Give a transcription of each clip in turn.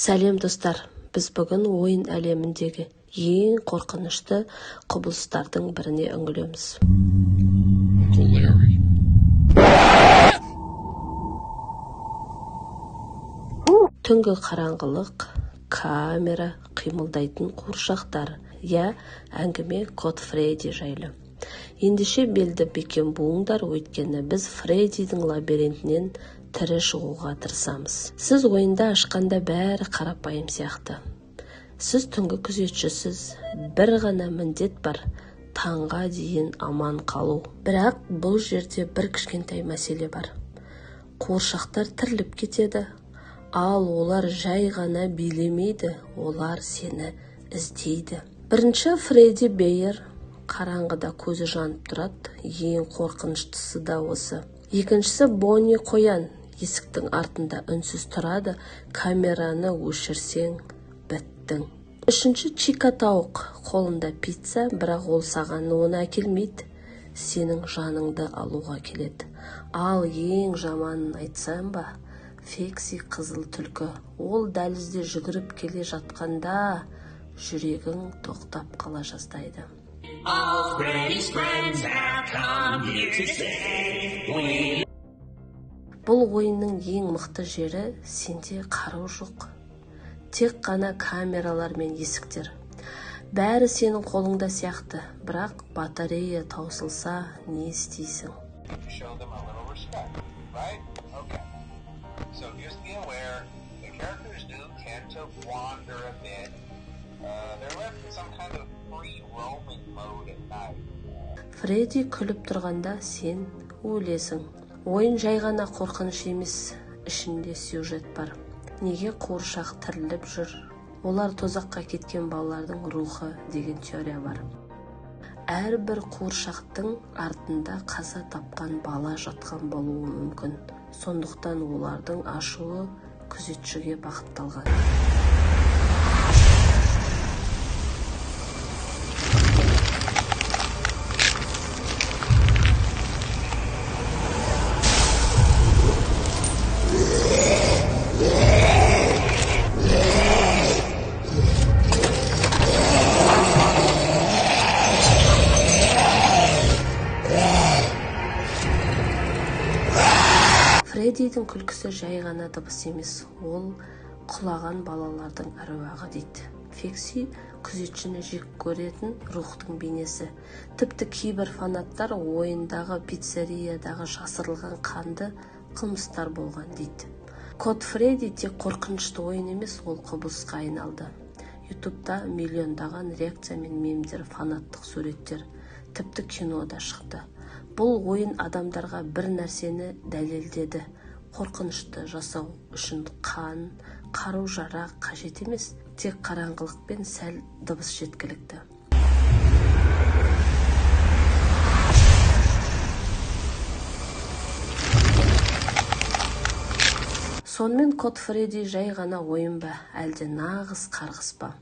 Сәлем достар, біз бүгін ойын әлеміндегі ең қорқынышты құбылыстардың біріне үңілеміз. Түнгі қараңғылық, камера, қимылдайтын қуыршақтар, әңгіме код Фредди жайлы. Ендеше белді бекем буыңдар, өйткені біз Фреддидің лабиринтінен тірі шығуға тырысамыз. Сіз ойында ашқанда бәрі қарапайым сияқты. Сіз түнгі күзетшісіз, бір ғана міндет бар, таңға дейін аман қалу. Бірақ бұл жерде бір кішкентай мәселе бар. Қуыршақтар тіріліп кетеді, ал олар жай ғана билемейді, олар сені іздейді. Бірінші Фредди Бейер қараңғыда көзі жанып тұрады, ең қорқыныштысы да осы. Екіншісі Бонни қоян, есіктің артында үнсіз тұрады, камераны өшірсең біттің. Үшінші Чика тауық, қолында пицца, бірақ ол саған оны әкелмейді, сенің жаныңды алуға келеді. Ал ең жаманын айтсам ба, Фекси қызыл түлкі, ол дәлізде жүгіріп келе жатқанда жүрегің тоқтап қала жаздайды. Бұл ойынның ең мықты жері сенде қару жоқ. Тек қана камералар мен есіктер. Бәрі сенің қолыңда сияқты, бірақ батарея таусылса не істейсің? Фредди күліп тұрғанда сен өлесің. Ойын жай ғана қорқыныш емес, ішінде сюжет бар. Неге қуыршақ тіріліп жүр? Олар тозаққа кеткен балалардың рухы деген теория бар. Әрбір қуыршақтың артында қаза тапқан бала жатқан болуы мүмкін. Сондықтан олардың ашуы күзетшіге бағытталған. Фреддидің күлкісі жай ғана дыбыс емес, ол құлаған балалардың әруағы дейді. Фекси күзетшіні жек көретін рухтың бейнесі. Тіпті кейбір фанаттар ойындағы пиццериядағы жасырылған қанды қылмыстар болған дейді. Код Фредди тек қорқынышты ойын емес, ол құбылысқа айналды. Ютубта миллиондаған реакция мен мемдер, фанаттық суреттер, тіпті кинода шықты. Бұл ойын адамдарға бір нәрсені дәлелдеді. Қорқынышты жасау үшін қан, қару-жарақ қажет емес, тек қараңғылық пен сәл дыбыс жеткілікті. Сонымен код Фредди жай ғана ойын ба, әлде нағыз қарғыс па?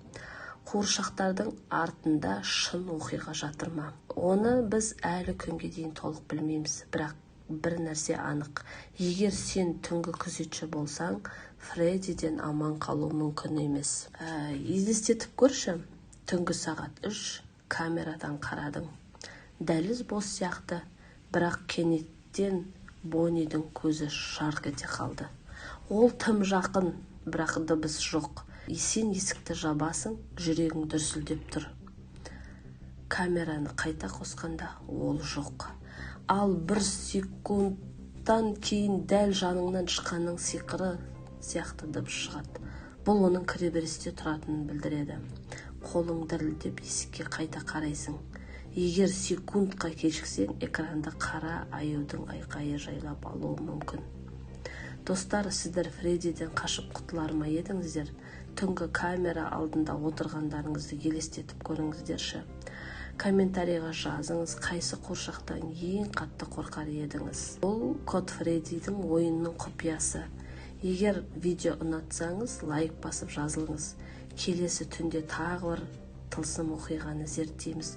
Қуыршақтардың артында шын оқиға жатыр ма? Оны біз әлі күнге дейін толық білмейміз, бірақ бір нәрсе анық. Егер сен түнгі күзетші болсаң, Фреддиден аман қалу мүмкін емес. Елестетіп көрші, түнгі сағат 3, камерадан қарадың. Дәліз бос сияқты, бірақ кенеттен Боннидің көзі жарқ ете қалды. Ол тым жақын, бірақ дыбыс жоқ. Сен есікті жабасың, жүрегің дүрсілдеп тұр. Камераны қайта қосқанда ол жоқ. Ал бір секундтан кейін дәл жаныңнан шыққанның сиқыры сияқты дыбыс шығады. Бұл оның кіреберісте тұратынын білдіреді. Қолың дірілдеп есікке қайта қарайсың. Егер секундқа кешіксең, экранды қара аюдың айқайы жайлап алуы мүмкін. Достар, сіздер Фреддиден қашып құтылар ма едіңіздер? Түнгі камера алдында отырғандарыңызды елестетіп көріңіздерші. Комментарийға жазыңыз, қайсы қуыршақтан ең қатты қорқар едіңіз. Бұл код Фреддидің ойынның құпиясы. Егер видео ұнатсаңыз, лайк басып жазылыңыз. Келесі түнде тағы бір тылсым оқиғаны зерттейміз.